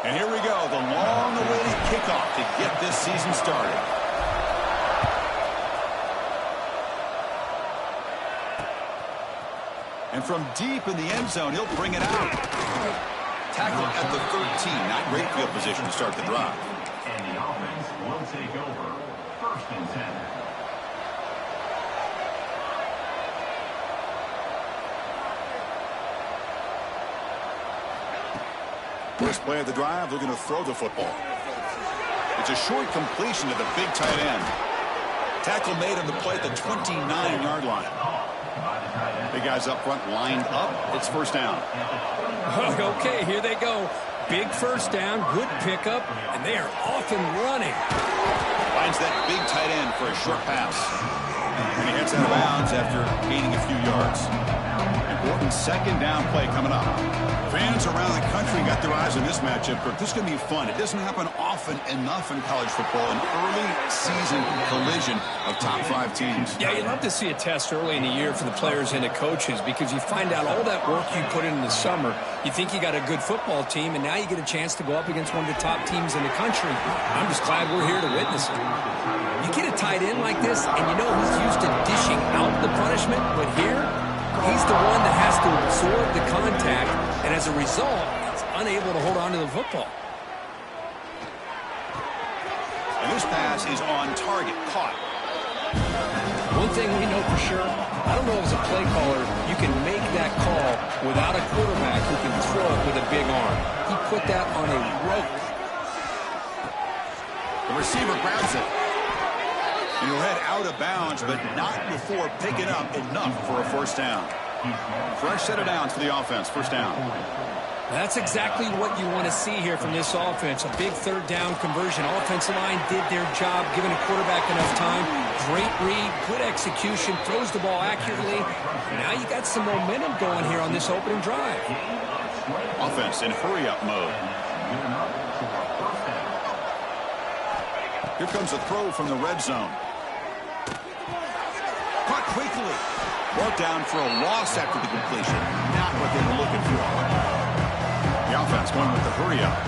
And here we go, the long-awaited kickoff to get this season started. And from deep in the end zone, he'll bring it out. Tackle at the 13. Not great field position to start the drive. And the offense will take over. 1st and 10. First play of the drive, they're going to throw the football. It's a short completion to the big tight end. Tackle made on the play at the 29-yard line. Big guys up front lined up. It's first down. Okay, here they go. Big first down, good pickup, and they are off and running. Finds that big tight end for a short pass. And he heads out of bounds after gaining a few yards. Important second down play coming up. Fans around the country got their eyes on this matchup. This is going to be fun. It doesn't happen often enough in college football. An early season collision of top 5 teams. Yeah, you love to see a test early in the year for the players and the coaches because you find out all that work you put in the summer. You think you got a good football team, and now you get a chance to go up against one of the top teams in the country. I'm just glad we're here to witness it. You get a tight end like this, and you know he's used to dishing out the punishment, but here, he's the one that has to absorb the contact, and as a result, he's unable to hold on to the football. And this pass is on target, caught. One thing we know for sure, I don't know as a play caller, you can make that call without a quarterback who can throw it with a big arm. He put that on a rope. The receiver grabs it. And he'll head out of bounds, but not before picking up enough for a first down. Fresh set of downs for the offense. First down. That's exactly what you want to see here from this offense. A big third down conversion. Offensive line did their job, giving a quarterback enough time. Great read, good execution, throws the ball accurately. Now you got some momentum going here on this opening drive. Offense in hurry-up mode. Here comes a throw from the red zone. Caught quickly. Brought down for a loss after the completion. Not what they were looking for. The offense going with the hurry-up.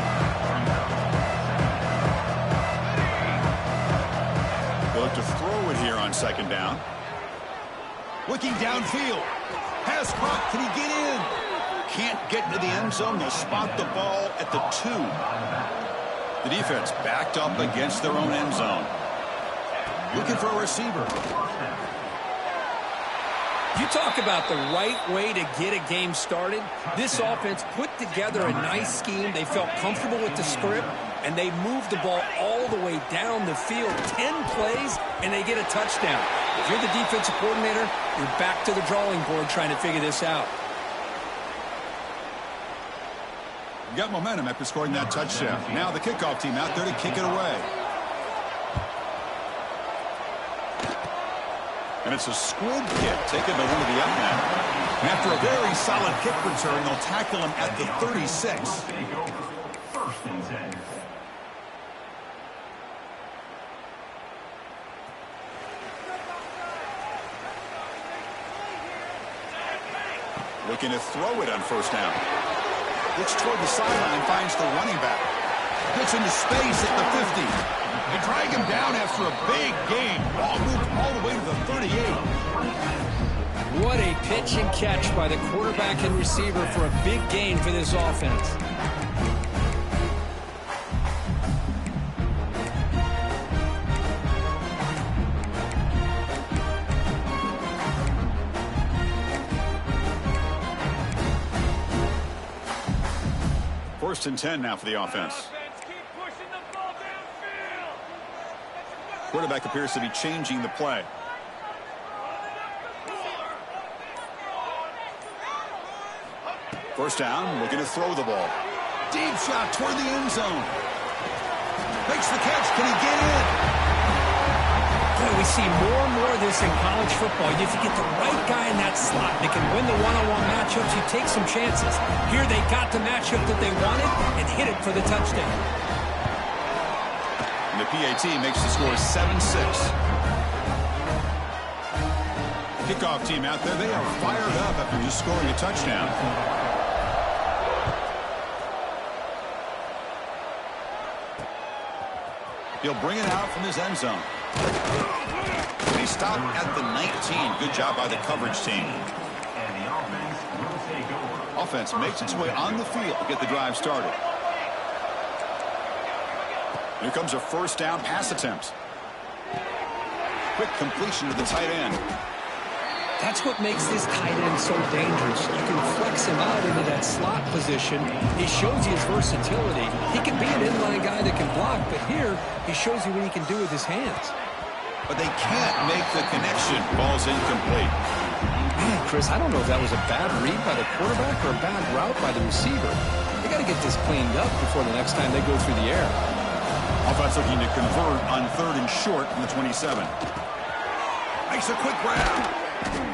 They'll look to throw it here on second down. Looking downfield. Pass caught. Can he get in? Can't get into the end zone. They'll spot the ball at the 2. The defense backed up against their own end zone. Looking for a receiver. You talk about the right way to get a game started. This offense put together a nice scheme. They felt comfortable with the script, and they moved the ball all the way down the field. 10 plays, and they get a touchdown. If you're the defensive coordinator, you're back to the drawing board trying to figure this out. Got momentum after scoring that touchdown. Now the kickoff team out there to kick it away. And it's a squib kick taken to one of the up men. And after a very solid kick return, they'll tackle him at the 36. 1st and 10. Looking to throw it on first down. Looks toward the sideline, finds the running back. Gets into space at the 50. They drag him down after a big gain. Ball moved all the way to the 38. What a pitch and catch by the quarterback and receiver for a big gain for this offense. First and 10 now for the offense. Quarterback appears to be changing the play. First down, looking to throw the ball. Deep shot toward the end zone. Makes the catch. Can he get in? Boy, we see more and more of this in college football. If you get the right guy in that slot that can win the one-on-one matchups, you take some chances. Here they got the matchup that they wanted and hit it for the touchdown. And the PAT makes the score 7-6. Kickoff team out there, they are fired up after just scoring a touchdown. He'll bring it out from his end zone. He stopped at the 19. Good job by the coverage team. And the offense will take over. Offense makes its way on the field to get the drive started. Here comes a first down pass attempt. Quick completion to the tight end. That's what makes this tight end so dangerous. You can flex him out into that slot position. He shows you his versatility. He can be an inline guy that can block, but here he shows you what he can do with his hands. But they can't make the connection. Ball's incomplete. Man, Chris, I don't know if that was a bad read by the quarterback or a bad route by the receiver. They got to get this cleaned up before the next time they go through the air. Offense looking to convert on 3rd and short from the 27. Makes a quick grab.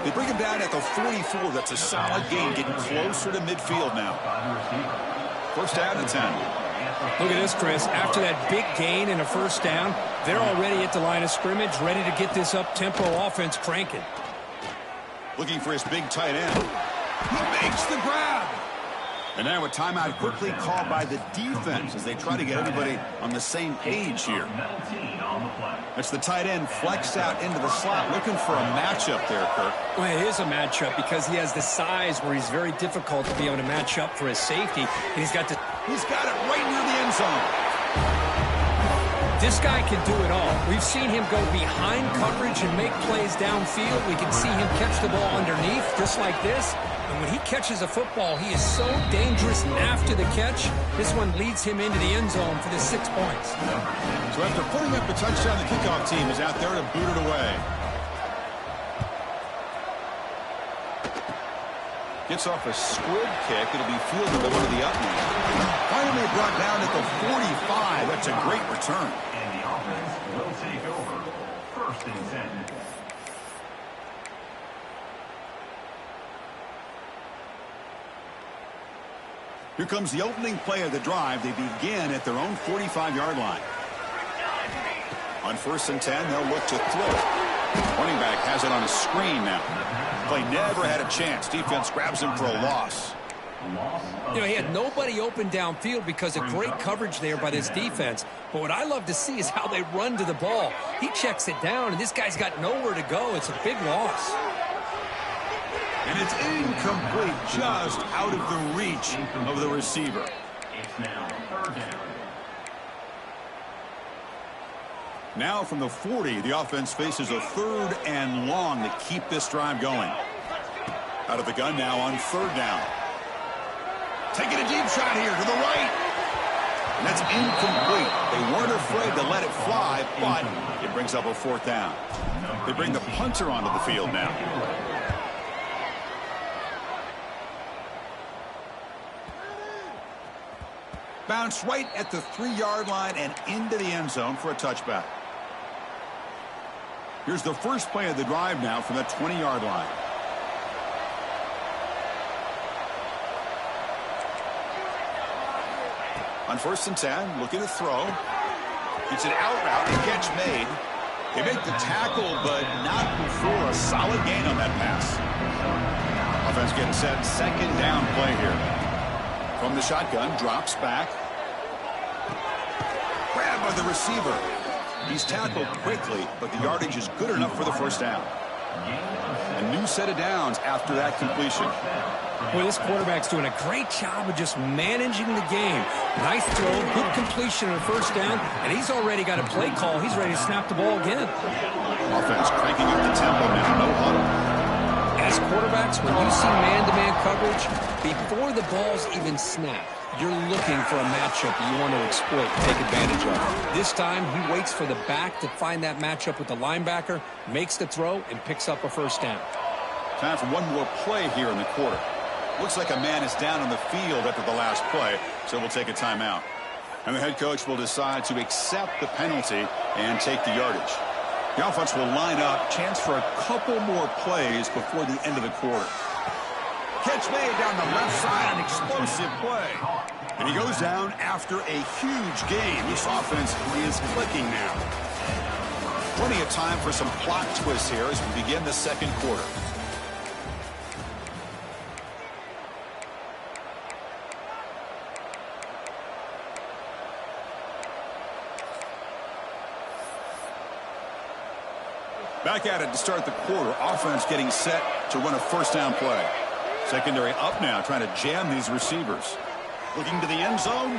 They bring him down at the 44. That's a solid gain, getting closer to midfield now. First down and 10. Look at this, Chris. After that big gain and a first down, they're already at the line of scrimmage, ready to get this up-tempo offense cranking. Looking for his big tight end. He makes the grab. And now a timeout quickly called by the defense as they try to get everybody on the same page here. That's the tight end flexed out into the slot, looking for a matchup there, Kirk. Well, it is a matchup because he has the size where he's very difficult to be able to match up for his safety. And he's got it right near the end zone. This guy can do it all. We've seen him go behind coverage and make plays downfield. We can see him catch the ball underneath just like this. And when he catches a football, he is so dangerous after the catch. This one leads him into the end zone for the 6 points. So after putting up a touchdown, the kickoff team is out there to boot it away. Gets off a squib kick. It'll be fielded over to the up man. Finally brought down at the 45. That's a great return. And the offense will take over. 1st and 10. Here comes the opening play of the drive. They begin at their own 45-yard line. On 1st and 10, they'll look to throw it. Running back has it on a screen now. Play never had a chance. Defense grabs him for a loss. You know, he had nobody open downfield because of great coverage there by this defense. But what I love to see is how they run to the ball. He checks it down, and this guy's got nowhere to go. It's a big loss. And it's incomplete, just out of the reach of the receiver. It's now 3rd down. Now from the 40, the offense faces a 3rd and long to keep this drive going. Out of the gun now on 3rd down. Taking a deep shot here to the right. And that's incomplete. They weren't afraid to let it fly, but it brings up a 4th down. They bring the punter onto the field now. Bounce right at the 3-yard line and into the end zone for a touchback. Here's the first play of the drive now from the 20-yard line. On 1st and 10, looking to throw. It's an out route and catch made. They make the tackle, but not before a solid gain on that pass. Offense getting set, 2nd down play here. From the shotgun, drops back. Grab by the receiver. He's tackled quickly, but the yardage is good enough for the first down. A new set of downs after that completion. Boy, this quarterback's doing a great job of just managing the game. Nice throw, good completion on the first down, and he's already got a play call. He's ready to snap the ball again. Offense cranking up the tempo now, no huddle. As quarterbacks, when you see man-to-man coverage, before the ball's even snapped, you're looking for a matchup you want to exploit, take advantage of. This time, he waits for the back to find that matchup with the linebacker, makes the throw, and picks up a first down. Time for one more play here in the quarter. Looks like a man is down on the field after the last play, so we'll take a timeout. And the head coach will decide to accept the penalty and take the yardage. The offense will line up, chance for a couple more plays before the end of the quarter. Catch made down the left side, an explosive play. And he goes down after a huge gain. This offense is clicking now. Plenty of time for some plot twists here as we begin the 2nd quarter. Back at it to start the quarter. Offense getting set to run a first down play. Secondary up now, trying to jam these receivers. Looking to the end zone.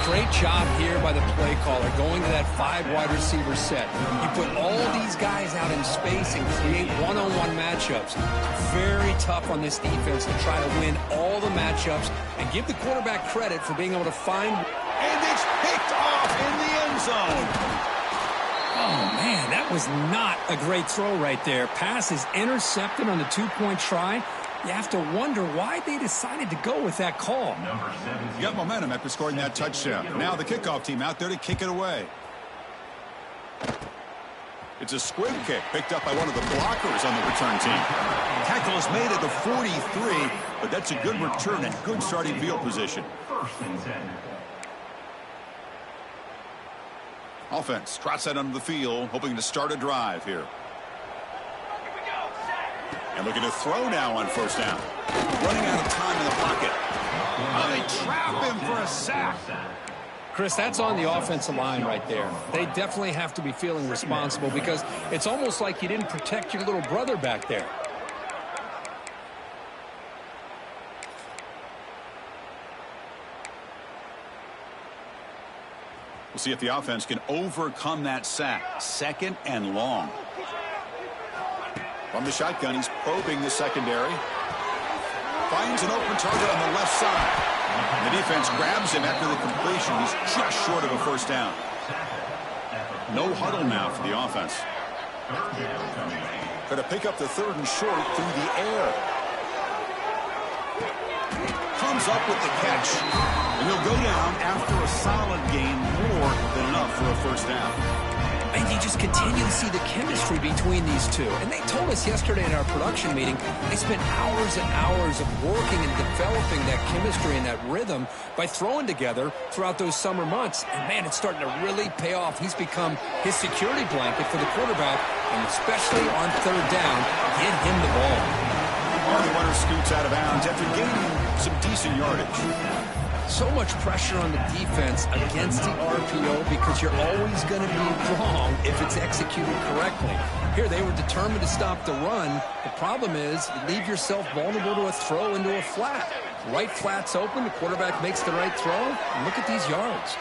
Great job here by the play caller, going to that 5 wide receiver set. You put all these guys out in space and create one-on-one matchups. Very tough on this defense to try to win all the matchups and give the quarterback credit for being able to find. And it's picked off in the end zone. Oh, man, that was not a great throw right there. Pass is intercepted on the 2-point try. You have to wonder why they decided to go with that call. You got momentum after scoring that touchdown. Now the kickoff team out there to kick it away. It's a squib kick picked up by one of the blockers on the return team. Tackle is made at the 43, but that's a good return and good starting field position. Offense trots that under the field, hoping to start a drive here. And looking to throw now on first down. Running out of time in the pocket. Oh, they trap him for a sack. Chris, that's on the offensive line right there. They definitely have to be feeling responsible because it's almost like you didn't protect your little brother back there. We'll see if the offense can overcome that sack. 2nd and long. From the shotgun, he's probing the secondary. Finds an open target on the left side. And the defense grabs him after the completion. He's just short of a first down. No huddle now for the offense. Going to pick up the 3rd and short through the air. Comes up with the catch. And he'll go down after a solid gain, more than enough for a first down. And you just continue to see the chemistry between these two. And they told us yesterday in our production meeting, they spent hours and hours of working and developing that chemistry and that rhythm by throwing together throughout those summer months. And, man, it's starting to really pay off. He's become his security blanket for the quarterback, and especially on 3rd down, get him the ball. The runner scoots out of bounds after gaining some decent yardage. So much pressure on the defense against the RPO because you're always going to be wrong if it's executed correctly. Here they were determined to stop the run. The problem is you leave yourself vulnerable to a throw into a flat. Right flat's open, the quarterback makes the right throw, and look at these yards.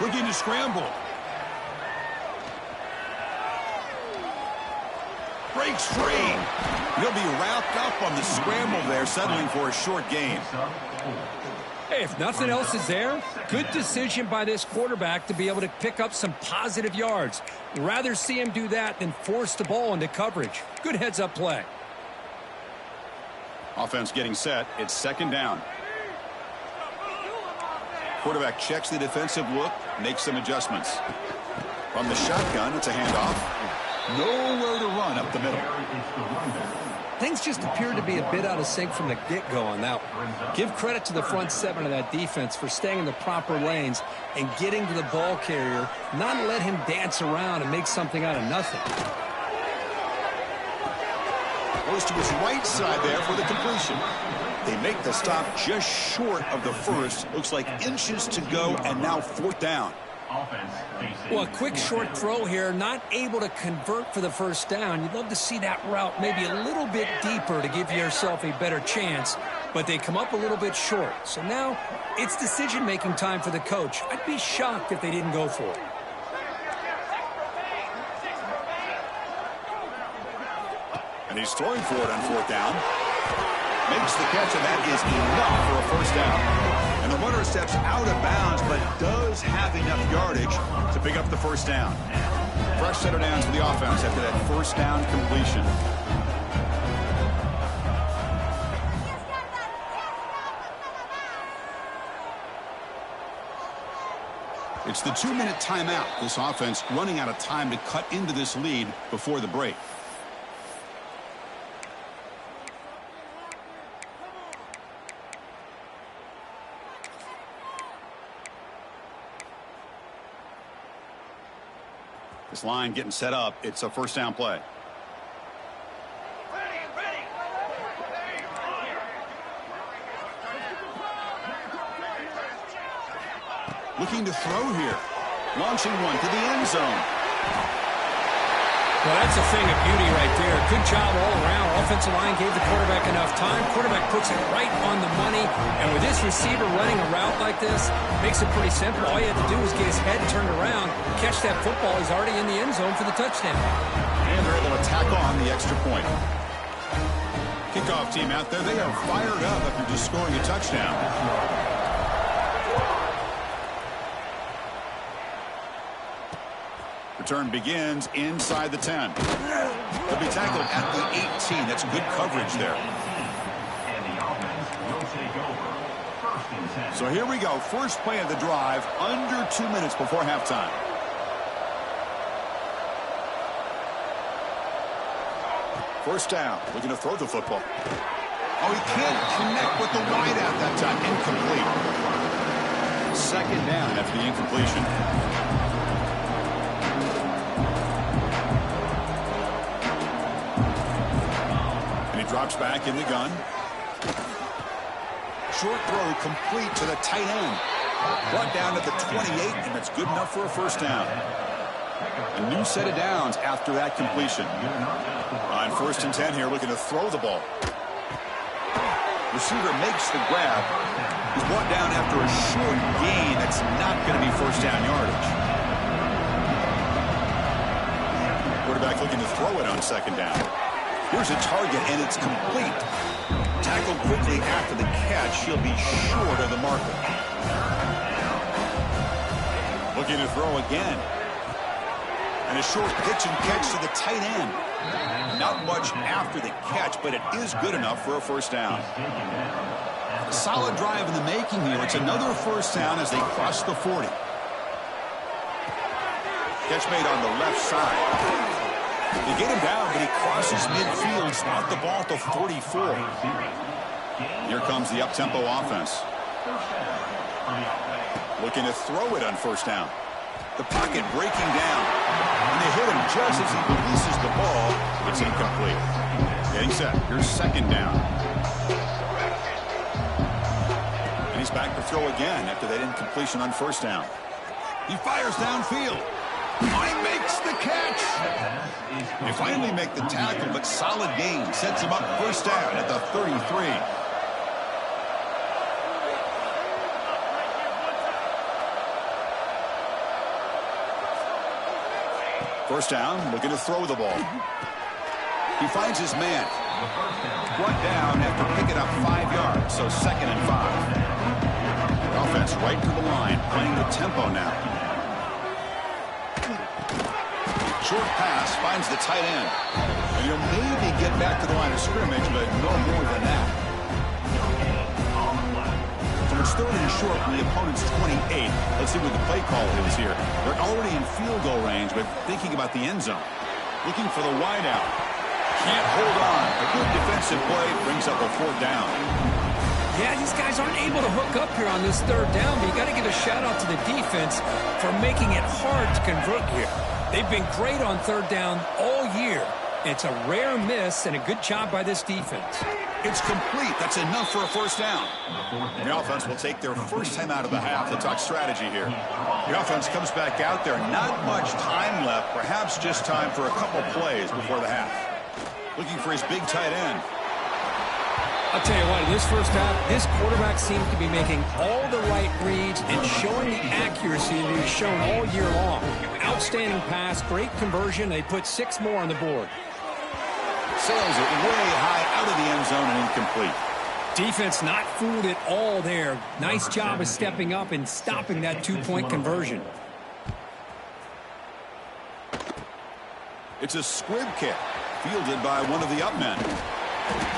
Looking to scramble. Breaks free. He'll be wrapped up on the scramble there, settling for a short gain. Hey, if nothing else is there, good decision by this quarterback to be able to pick up some positive yards. Rather see him do that than force the ball into coverage. Good heads-up play. Offense getting set. It's 2nd down. Quarterback checks the defensive look, makes some adjustments. From the shotgun, it's a handoff. Nowhere to run up the middle. Things just appear to be a bit out of sync from the get-go on that one. Give credit to the front 7 of that defense for staying in the proper lanes and getting to the ball carrier, not let him dance around and make something out of nothing. Goes to his right side there for the completion. They make the stop just short of the first. Looks like inches to go, and now 4th down. Well, a quick short throw here, not able to convert for the first down. You'd love to see that route maybe a little bit deeper to give yourself a better chance, but they come up a little bit short. So now it's decision-making time for the coach. I'd be shocked if they didn't go for it. And he's throwing for it on 4th down. Makes the catch, and that is enough for a first down. And the runner steps out of bounds, but does have enough yardage to pick up the first down. Fresh set of downs for the offense after that first down completion. It's the 2-minute timeout. This offense running out of time to cut into this lead before the break. This line getting set up. It's a first down play. Looking to throw here. Launching one to the end zone. Well, that's a thing of beauty right there. Good job all around. Offensive line gave the quarterback enough time. Quarterback puts it right on the money. And with this receiver running a route like this, makes it pretty simple. All you have to do is get his head turned around, catch that football. He's already in the end zone for the touchdown. And they're able to tack on the extra point. Kickoff team out there, they are fired up after just scoring a touchdown. Return begins inside the 10. They'll be tackled at the 18. That's good coverage there. And the offense will take over. First and 10. So here we go. First play of the drive, under 2 minutes before halftime. First down, looking to throw the football. Oh, he can't connect with the wideout that time. Incomplete. Second down after the incompletion. And he drops back in the gun. Short throw complete to the tight end. Brought down at the 28, and that's good enough for a first down. A new set of downs after that completion. On first and 10 here, looking to throw the ball. Receiver makes the grab. He's brought down after a short gain. That's not going to be first down yardage. Quarterback looking to throw it on second down. Here's a target, and it's complete. Tackled quickly after the catch. He'll be short of the marker. Looking to throw again. And a short pitch and catch to the tight end. Not much after the catch, but it is good enough for a first down. A solid drive in the making here. It's another first down as they cross the 40. Catch made on the left side. They get him down, but he crosses midfield, spot the ball at the 44. Here comes the up-tempo offense. Looking to throw it on first down. The pocket breaking down. And they hit him just as he releases the ball. It's incomplete. Getting set. Here's second down. And he's back to throw again after that incompletion on first down. He fires downfield. Oh, he makes the catch. They finally make the tackle, but solid gain sets him up first down at the 33. First down, looking to throw the ball. He finds his man. Brought down after picking up 5 yards, so second and 5. The offense right to the line, playing the tempo now. Short pass finds the tight end. And he'll maybe get back to the line of scrimmage, but no more than that. So it's third and short from the opponent's 28. Let's see what the play call is here. They're already in field goal range, but thinking about the end zone. Looking for the wideout. Can't hold on. A good defensive play brings up a fourth down. Yeah, these guys aren't able to hook up here on this third down, but you got to give a shout out to the defense for making it hard to convert here. They've been great on third down all year. It's a rare miss and a good job by this defense. It's complete. That's enough for a first down. The offense will take their first time out of the half to talk strategy here. The offense comes back out there. Not much time left. Perhaps just time for a couple plays before the half. Looking for his big tight end. I'll tell you what, in this first half, this quarterback seems to be making all the right reads and showing the accuracy that he's shown all year long. Outstanding pass, great conversion. They put 6 more on the board. Sails it way high out of the end zone and incomplete. Defense not fooled at all there. Nice job of stepping up and stopping that 2-point conversion. It's a squib kick, fielded by one of the up men.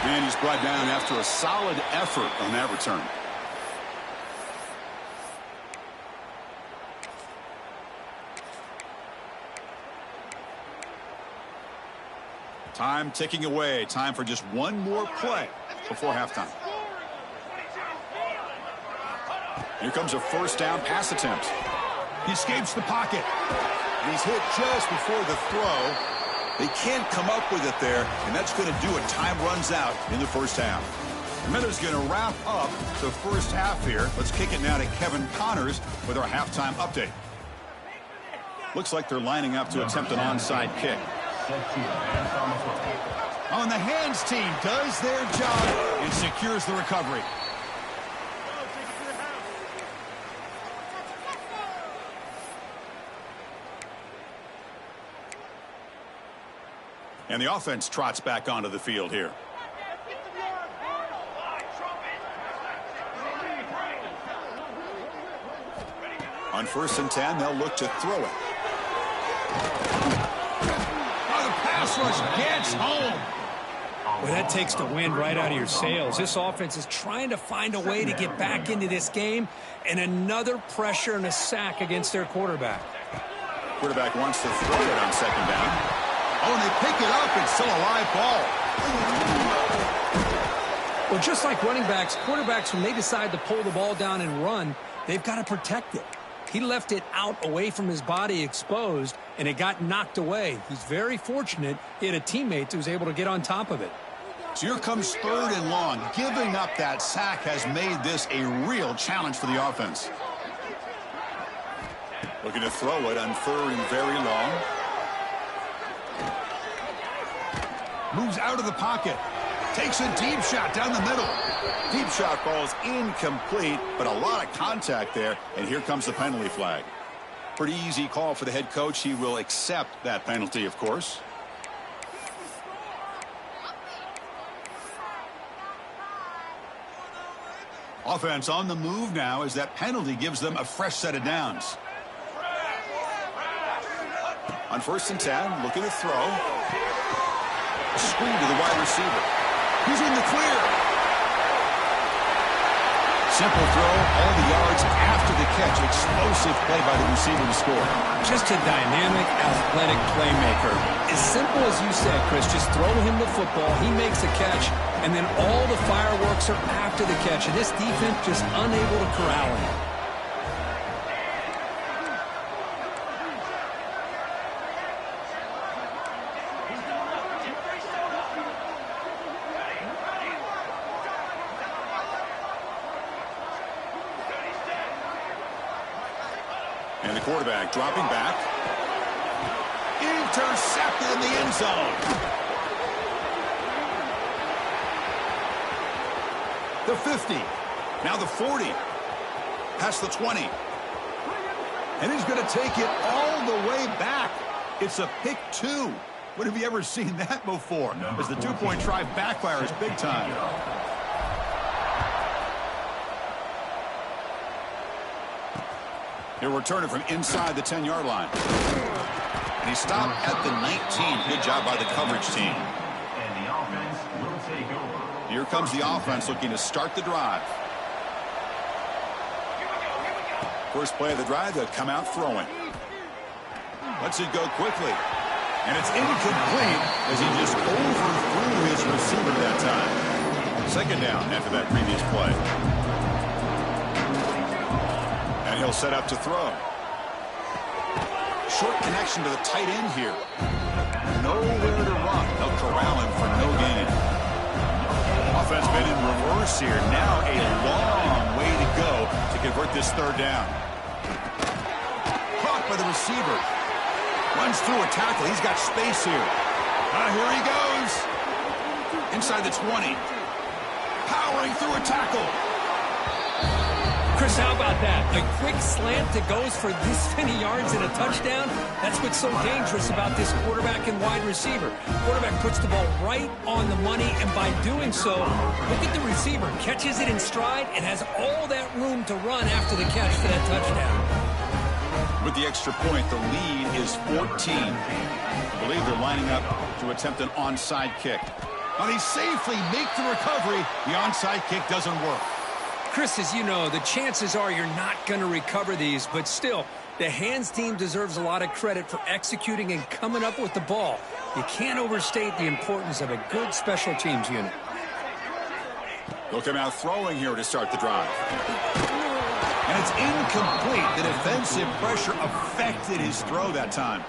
And he's brought down after a solid effort on that return. Time ticking away. Time for just one more play before halftime. Here comes a first down pass attempt. He escapes the pocket. He's hit just before the throw. They can't come up with it there, and that's going to do it. Time runs out in the first half. Miller's going to wrap up the first half here. Let's kick it now to Kevin Connors with our halftime update. Looks like they're lining up to attempt an onside kick. set to advance on the football. On the hands team does their job and secures the recovery. And the offense trots back onto the field here. On 1st and 10, they'll look to throw it. Oh, the pass rush gets home. Well, that takes the wind right out of your sails. This offense is trying to find a way to get back into this game, and another pressure and a sack against their quarterback. Quarterback wants to throw it on 2nd down. Oh, and they pick it up. It's still a live ball. Well, just like running backs, quarterbacks, when they decide to pull the ball down and run, they've got to protect it. He left it out away from his body exposed, and it got knocked away. He's very fortunate he had a teammate who was able to get on top of it. So here comes 3rd and long. Giving up that sack has made this a real challenge for the offense. Looking to throw it on 3rd and very long. Moves out of the pocket. Takes a deep shot down the middle. Deep shot ball is incomplete, but a lot of contact there, and here comes the penalty flag. Pretty easy call for the head coach. He will accept that penalty, of course. Offense on the move now as that penalty gives them a fresh set of downs. On 1st and 10, looking to throw. A screen to the wide receiver. He's in the clear. Simple throw, all the yards after the catch. Explosive play by the receiver to score. Just a dynamic, athletic playmaker. As simple as you said, Chris, just throw him the football, he makes a catch, and then all the fireworks are after the catch. And this defense just unable to corral him. And the quarterback dropping back. Intercepted in the end zone. The 50. Now the 40. Past the 20. And he's going to take it all the way back. It's a pick 2. When have you ever seen that before? As the 2-point try backfires big time. He'll return it from inside the 10-yard line. And he stopped at the 19. Good job by the coverage team. And the offense will take over. Here comes the offense looking to start the drive. First play of the drive, they'll come out throwing. Lets it go quickly. And it's incomplete as he just overthrew his receiver that time. 2nd down after that previous play. And he'll set up to throw. Short connection to the tight end here. Nowhere to run. They'll corral him for no gain. Offense been in reverse here. Now a long way to go to convert this 3rd down. Caught by the receiver. Runs through a tackle. He's got space here. Here he goes. Inside the 20. Powering through a tackle. Chris, how about that? A quick slant that goes for this many yards and a touchdown. That's what's so dangerous about this quarterback and wide receiver. Quarterback puts the ball right on the money, and by doing so, look at the receiver. Catches it in stride and has all that room to run after the catch for that touchdown. With the extra point, the lead is 14. I believe they're lining up to attempt an onside kick. Now they safely make the recovery. The onside kick doesn't work. Chris, as you know, the chances are you're not going to recover these, but still, the hands team deserves a lot of credit for executing and coming up with the ball. You can't overstate the importance of a good special teams unit. They'll come out throwing here to start the drive. And it's incomplete. The defensive pressure affected his throw that time.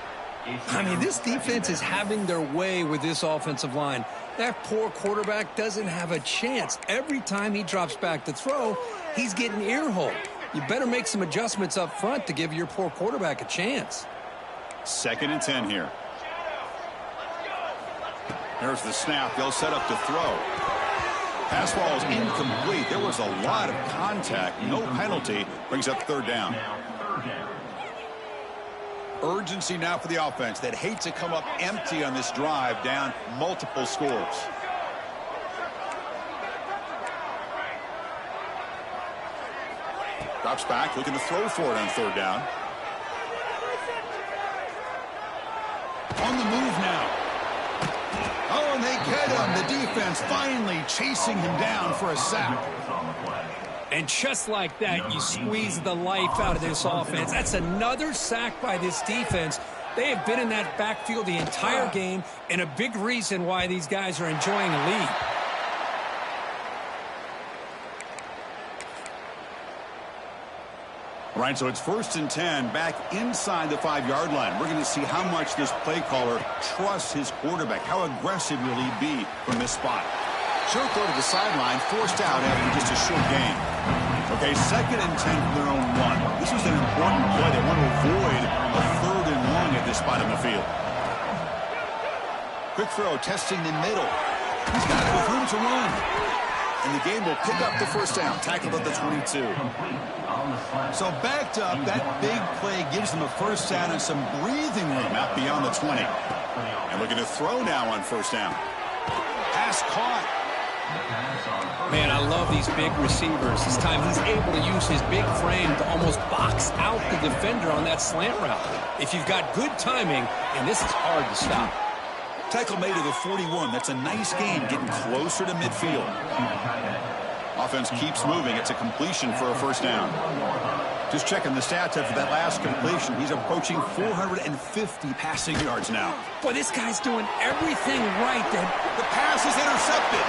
I mean, this defense is having their way with this offensive line. That poor quarterback doesn't have a chance. Every time he drops back to throw, he's getting ear-holed. You better make some adjustments up front to give your poor quarterback a chance. 2nd and 10 here. There's the snap. They'll set up to throw. Pass ball is incomplete. There was a lot of contact. No penalty. Brings up third down. Urgency now for the offense. They'd hate to come up empty on this drive, down multiple scores. Drops back, looking to throw for it on third down. On the move now. Oh, and they get him. The defense finally chasing him down for a sack. And just like that, you squeeze the life out of this offense. That's another sack by this defense. They have been in that backfield the entire game, and a big reason why these guys are enjoying a lead. All right, so it's 1st and 10, back inside the 5-yard line. We're going to see how much this play caller trusts his quarterback. How aggressive will he be from this spot? Short throw to the sideline, forced out after just a short gain. Okay, 2nd and 10 from their own 1. This was an important play. They want to avoid a 3rd and long at this spot on the field. Quick throw, testing the middle. He's got it with room to run. And the game will pick up the first down, tackled at the 22. So backed up, that big play gives them a first down and some breathing room out beyond the 20. And looking to throw now on first down. Pass caught. Man, I love these big receivers. This time he's able to use his big frame to almost box out the defender on that slant route. If you've got good timing, and this is hard to stop. Tackle made to the 41. That's a nice gain, getting closer to midfield. Offense keeps moving. It's a completion for a first down. Just checking the stats after that last completion. He's approaching 450 passing yards now. Boy, this guy's doing everything right. The pass is intercepted.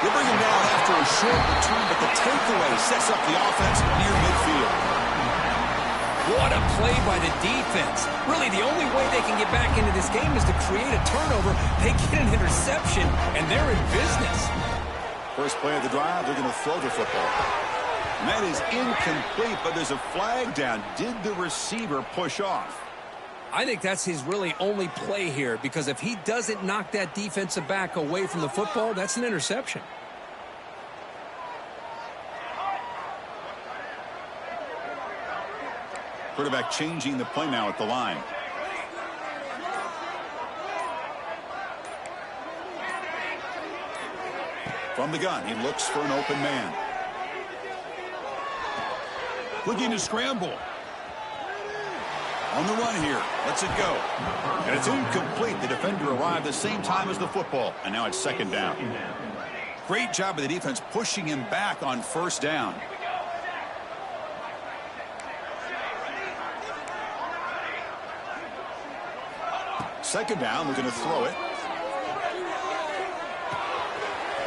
They bring him down after a short return, but the takeaway sets up the offense near midfield. What a play by the defense. Really, the only way they can get back into this game is to create a turnover. They get an interception, and they're in business. First play of the drive, they're going to throw the football. And that is incomplete, but there's a flag down. Did the receiver push off? I think that's his really only play here, because if he doesn't knock that defensive back away from the football, that's an interception. Quarterback changing the play now at the line. From the gun, he looks for an open man. Looking to scramble. On the run here. Lets it go. And it's incomplete. The defender arrived the same time as the football. And now it's 2nd down. Great job of the defense pushing him back on first down. Second down, looking to throw it.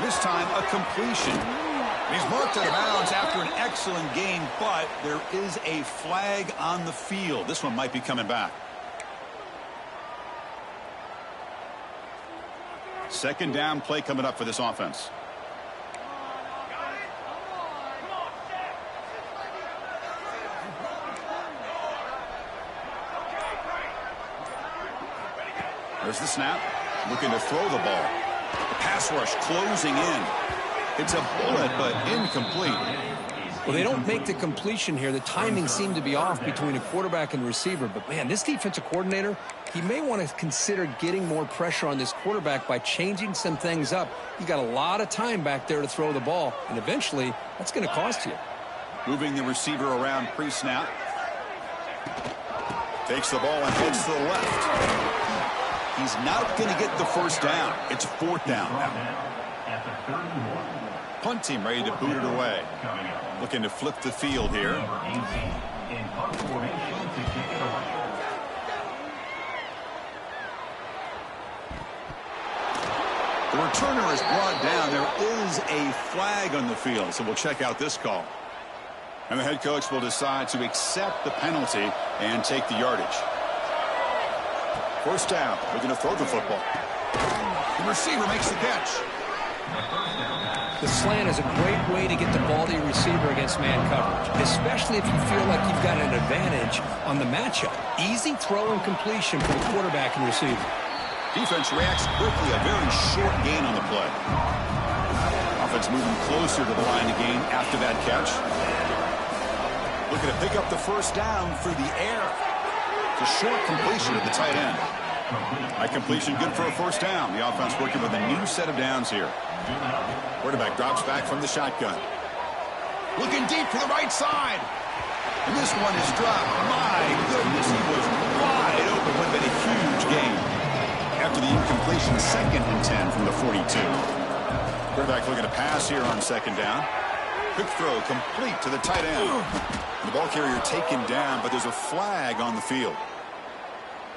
This time, a completion. He's marked out of bounds after an excellent gain, but there is a flag on the field. This one might be coming back. 2nd down play coming up for this offense. There's the snap. Looking to throw the ball. The pass rush closing in. It's a bullet, but incomplete. Well, they don't make the completion here. The timing seemed to be off between a quarterback and receiver. But, man, this defensive coordinator, he may want to consider getting more pressure on this quarterback by changing some things up. He's got a lot of time back there to throw the ball, and eventually that's going to cost you. Moving the receiver around pre-snap. Takes the ball and heads to the left. He's not going to get the first down. It's 4th down now. Punt team ready to boot it away. Looking to flip the field here. The returner is brought down. There is a flag on the field, so we'll check out this call. And the head coach will decide to accept the penalty and take the yardage. First down. We're going to throw the football. The receiver makes the catch. The slant is a great way to get the ball to your receiver against man coverage, especially if you feel like you've got an advantage on the matchup. Easy throw and completion for the quarterback and receiver. Defense reacts quickly. A very short gain on the play. Offense moving closer to the line of gain after that catch. Looking to pick up the first down through the air. It's a short completion at the tight end. High completion, good for a first down. The offense working with a new set of downs here. Quarterback drops back from the shotgun. Looking deep to the right side. And this one is dropped. My goodness, he was wide open. Would have been a huge gain. After the incompletion, 2nd and 10 from the 42. Quarterback looking to pass here on 2nd down. Quick throw complete to the tight end. The ball carrier taken down, but there's a flag on the field.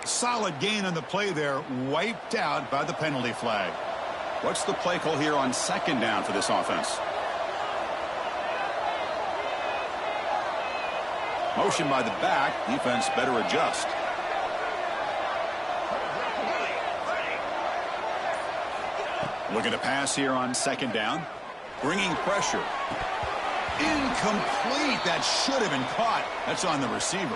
Solid gain on the play there, wiped out by the penalty flag. What's the play call here on 2nd down for this offense? Motion by the back. Defense better adjust. Looking to pass here on 2nd down. Bringing pressure. Incomplete. That should have been caught. That's on the receiver.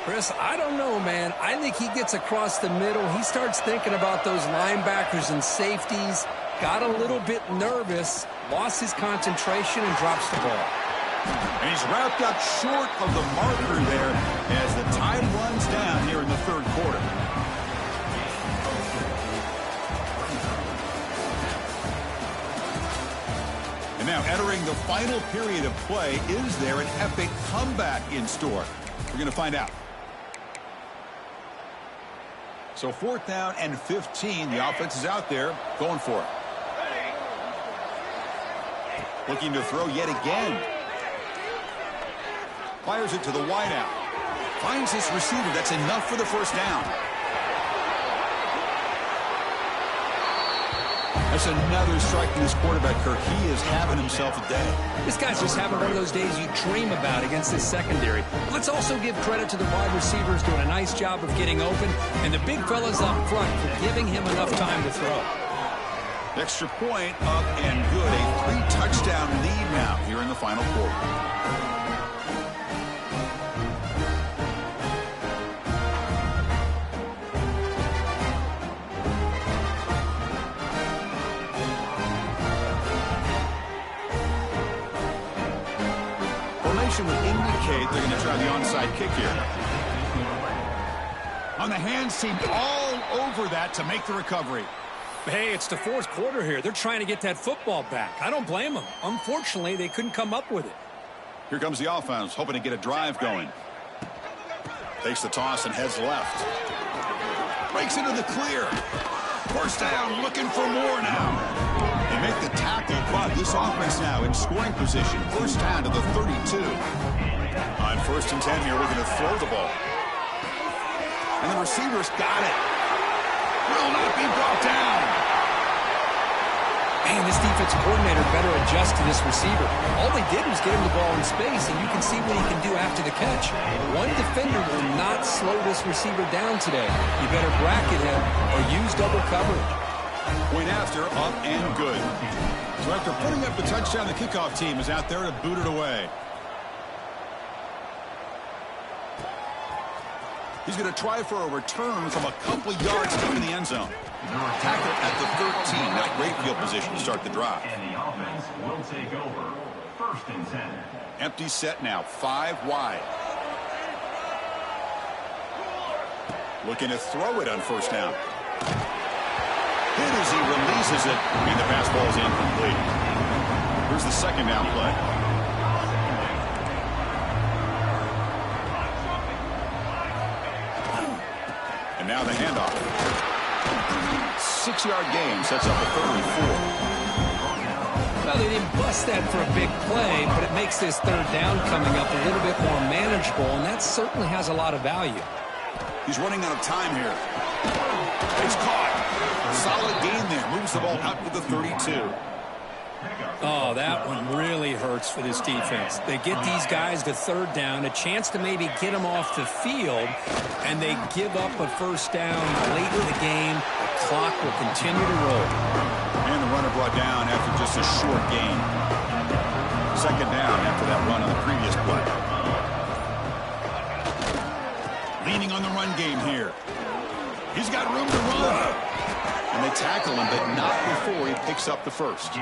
Chris, I don't know, man. I think he gets across the middle. He starts thinking about those linebackers and safeties. Got a little bit nervous. Lost his concentration and drops the ball. And he's wrapped up short of the marker there as the time runs down here in the 3rd quarter. And now entering the final period of play, is there an epic comeback in store? We're going to find out. So 4th down and 15. The offense is out there going for it. Looking to throw yet again. Fires it to the wideout. Finds this receiver. That's enough for the first down. That's another strike from this quarterback, Kirk. He is having himself a day. This guy's just having one of those days you dream about against this secondary. Let's also give credit to the wide receivers doing a nice job of getting open, and the big fellas up front for giving him enough time to throw. Extra point up and good. A 3-touchdown lead now here in the final quarter. Would indicate they're going to try the onside kick here. On the hands team, all over that to make the recovery. Hey, it's the 4th quarter here. They're trying to get that football back. I don't blame them. Unfortunately, they couldn't come up with it. Here comes the offense, hoping to get a drive going. Takes the toss and heads left. Breaks into the clear. First down, looking for more now. They make the tackle, but this offense now in scoring position. First down to the 32. On 1st and 10 here, looking to throw the ball. And the receiver's got it. Will not be brought down. Man, this defensive coordinator better adjust to this receiver. All they did was get him the ball in space, and you can see what he can do after the catch. One defender will not slow this receiver down today. You better bracket him or use double coverage. Point after, up and good. So after putting up the touchdown, the kickoff team is out there to boot it away. He's going to try for a return from a couple of yards deep in the end zone. Tackle at the 13. Not great field position to start the drive. And the offense will take over. 1st and 10. Empty set now, 5 wide. Looking to throw it on 1st down. Hit as he releases it, and the pass ball is incomplete. Here's the 2nd down play. And now the handoff. 6-yard gain sets up a 3rd and 4. Well, they didn't bust that for a big play, but it makes this 3rd down coming up a little bit more manageable, and that certainly has a lot of value. He's running out of time here. It's caught. Solid gain there. Moves the ball out to the 32. Oh, that one really hurts for this defense. They get these guys to 3rd down, a chance to maybe get them off the field, and they give up a 1st down late in the game. The clock will continue to roll. And the runner brought down after just a short gain. 2nd down after that run on the previous play. Leaning on the run game here. He's got room to run. And they tackle him, but not before he picks up the first.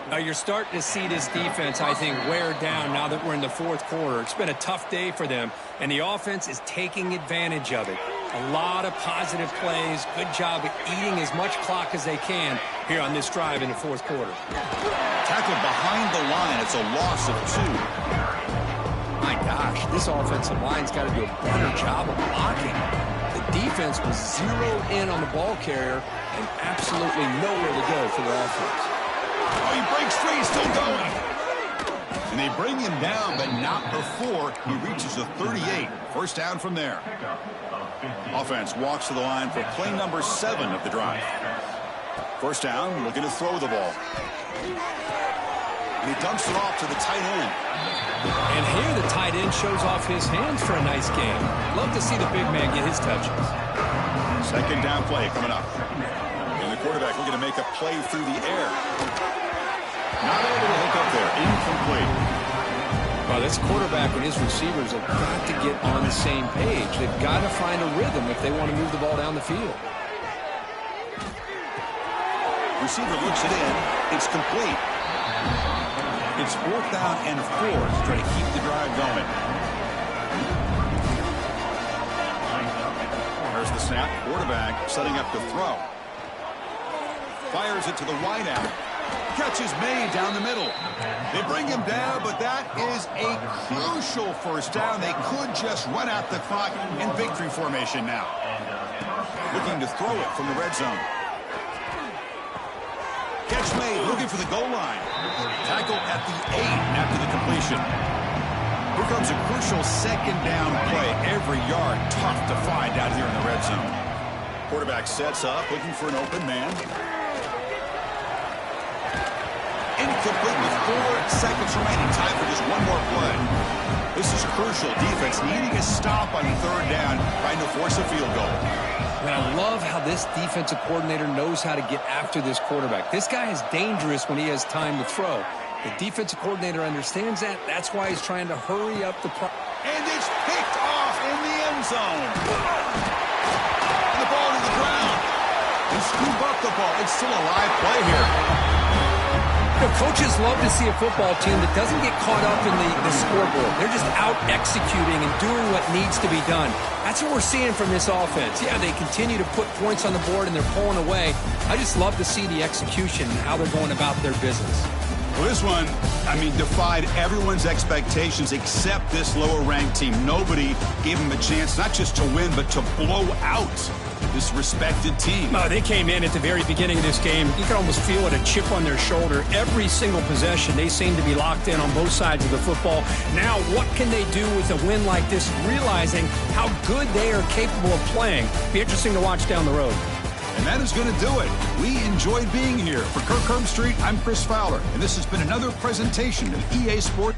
Now you're starting to see this defense, I think, wear down now that we're in the fourth quarter. It's been a tough day for them, and the offense is taking advantage of it. A lot of positive plays. Good job at eating as much clock as they can here on this drive in the fourth quarter. Tackled behind the line. It's a loss of 2. My gosh, this offensive line's got to do a better job of blocking. The defense was zeroed in on the ball carrier and absolutely nowhere to go for their offense. Oh, he breaks free. He's still going. And they bring him down, but not before he reaches the 38. First down from there. Offense walks to the line for play number 7 of the drive. First down, looking to throw the ball. And he dumps it off to the tight end. And here the tight end shows off his hands for a nice game. Love to see the big man get his touches. Second down play coming up. And the quarterback looking to make a play through the air. Not able to hook up there. Incomplete. Well, this quarterback and his receivers have got to get on the same page. They've got to find a rhythm if they want to move the ball down the field. Receiver looks it in. It's complete. It's 4th down and 4 to try to keep the drive going. There's the snap. Quarterback setting up to throw. Fires it to the wideout. Catch is made down the middle. They bring him down, but that is a crucial first down. They could just run out the clock in victory formation now. Looking to throw it from the red zone. Catch made, looking for the goal line. Tackle at the 8 after the completion. Here comes a crucial second down play. Every yard tough to find out here in the red zone. Quarterback sets up, looking for an open man. Incomplete with 4 seconds remaining. Time for just one more play. This is crucial. Defense needing a stop on 3rd down, trying to force a field goal. And I love how this defensive coordinator knows how to get after this quarterback. This guy is dangerous when he has time to throw. The defensive coordinator understands that. That's why he's trying to hurry up the and it's picked off in the end zone. And the ball to the ground. They scoop up the ball. It's still a live play here. You know, coaches love to see a football team that doesn't get caught up in the scoreboard. They're just out executing and doing what needs to be done. That's what we're seeing from this offense. Yeah, they continue to put points on the board and they're pulling away. I just love to see the execution and how they're going about their business. Well, this one, I mean, defied everyone's expectations except this lower-ranked team. Nobody gave them a chance not just to win, but to blow out this respected team. They came in at the very beginning of this game. You can almost feel it, a chip on their shoulder. Every single possession, they seem to be locked in on both sides of the football. Now, what can they do with a win like this, realizing how good they are capable of playing? Be interesting to watch down the road. And that is going to do it. We enjoyed being here. For Kirk Herbstreit, I'm Chris Fowler, and this has been another presentation of EA Sports.